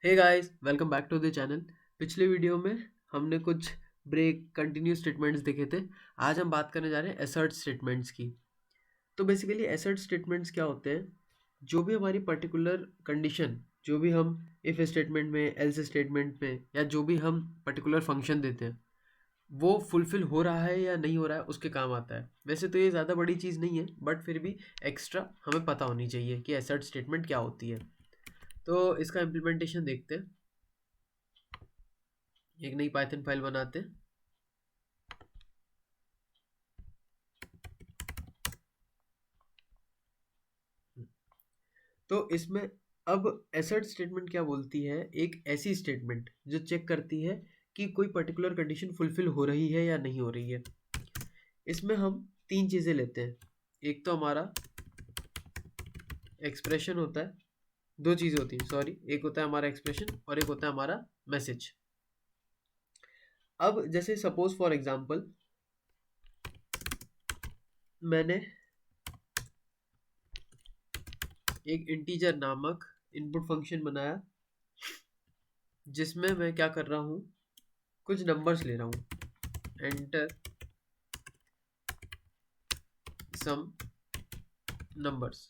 Hey guys, welcome back to the channel. पिछले video में हमने कुछ ब्रेक कंटिन्यू स्टेटमेंट्स देखे थे। आज हम बात करने जा रहे हैं एसर्ट स्टेटमेंट्स की। तो बेसिकली एसर्ट स्टेटमेंट्स क्या होते हैं? जो भी हमारी पर्टिकुलर कंडीशन, जो भी हम इफ स्टेटमेंट में, एल्स स्टेटमेंट में, या जो भी हम पर्टिकुलर फंक्शन देते हैं, वो फुलफिल हो रहा है या नहीं हो रहा है, उसके काम आता है। वैसे तो ये ज़्यादा बड़ी चीज़ नहीं है, बट फिर भी एक्स्ट्रा हमें पता होनी चाहिए कि एसर्ट स्टेटमेंट क्या होती है। तो इसका इम्प्लीमेंटेशन देखते हैं। एक नई पाइथन फाइल बनाते हैं। तो इसमें अब एसर्ट स्टेटमेंट क्या बोलती है? एक ऐसी स्टेटमेंट जो चेक करती है कि कोई पर्टिकुलर कंडीशन फुलफिल हो रही है या नहीं हो रही है। इसमें हम तीन चीज़ें लेते हैं। एक तो हमारा एक्सप्रेशन होता है, दो चीज़ें होती हैं, सॉरी, एक होता है हमारा एक्सप्रेशन और एक होता है हमारा मैसेज। अब जैसे सपोज फॉर एग्जांपल मैंने एक इंटीजर नामक इनपुट फंक्शन बनाया, जिसमें मैं क्या कर रहा हूँ, कुछ नंबर्स ले रहा हूँ। एंटर सम नंबर्स,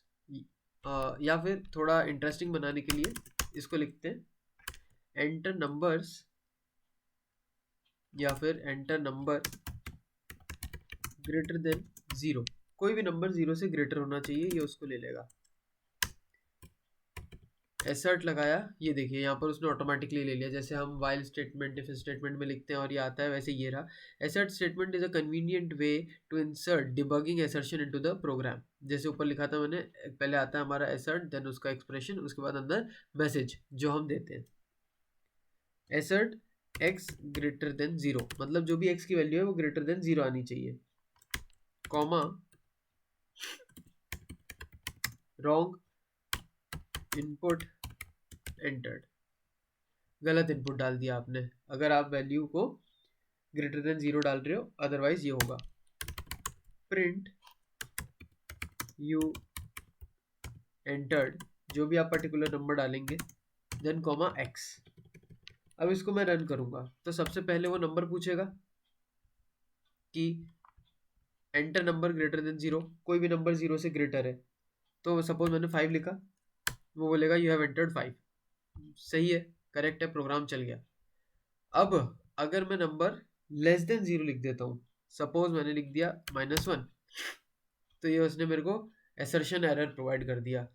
या फिर थोड़ा इंटरेस्टिंग बनाने के लिए इसको लिखते हैं एंटर नंबर्स, या फिर enter number greater than zero. कोई भी नंबर ज़ीरो से ग्रेटर होना चाहिए, ये उसको ले लेगा। एसर्ट लगाया, ये देखिए यहाँ पर उसने ऑटोमेटिकली ले लिया। जैसे हम वाइल स्टेटमेंट, इफ स्टेटमेंट में लिखते हैं और ये आता है, वैसे ये रहा। Assert statement is a convenient way to insert debugging assertion into the program. जैसे ऊपर लिखा था मैंने, पहले आता है हमारा एसर्ट, देन उसका एक्सप्रेशन, उसके बाद अंदर मैसेज जो हम देते हैं। एसर्ट एक्स ग्रेटर देन ज़ीरो, मतलब जो भी एक्स की वैल्यू है वो ग्रेटर देन ज़ीरो आनी चाहिए, कॉमा रॉन्ग इनपुट एंटर्ड। गलत इनपुट डाल दिया आपने, अगर आप वैल्यू को ग्रेटर देन ज़ीरो डाल रहे हो, अदरवाइज ये होगा प्रिंट यू एंटर्ड, जो भी आप पर्टिकुलर नंबर डालेंगे, देन कॉमा एक्स। अब इसको मैं रन करूंगा तो सबसे पहले वो नंबर पूछेगा कि enter number greater than zero, कोई भी नंबर ज़ीरो से ग्रेटर है। तो सपोज मैंने 5 लिखा, वो बोलेगा यू हैव एंटर्ड 5। सही है, करेक्ट है, प्रोग्राम चल गया। अब अगर मैं नंबर लेस देन ज़ीरो लिख देता हूँ, सपोज मैंने लिख दिया -1, तो ये उसने मेरे को एसर्शन एरर प्रोवाइड कर दिया।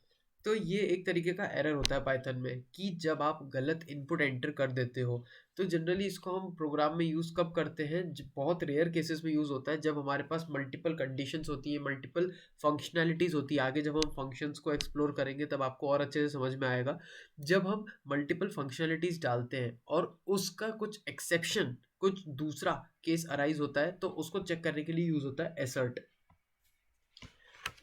तो ये एक तरीके का एरर होता है पाइथन में कि जब आप गलत इनपुट एंटर कर देते हो। तो जनरली इसको हम प्रोग्राम में यूज़ कब करते हैं? बहुत रेयर केसेस में यूज़ होता है जब हमारे पास मल्टीपल कंडीशंस होती है, मल्टीपल फंक्शनैलिटीज़ होती है। आगे जब हम फंक्शंस को एक्सप्लोर करेंगे तब आपको और अच्छे से समझ में आएगा। जब हम मल्टीपल फंक्शनैलिटीज़ डालते हैं और उसका कुछ एक्सेप्शन, कुछ दूसरा केस अराइज होता है, तो उसको चेक करने के लिए यूज़ होता है एसर्ट।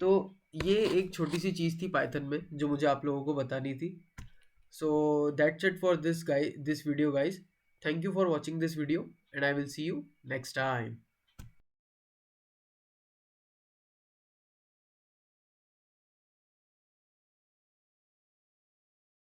तो ये एक छोटी सी चीज़ थी पाइथन में जो मुझे आप लोगों को बतानी थी। So that's it for this video guys. Thank you for watching this video and I will see you next time.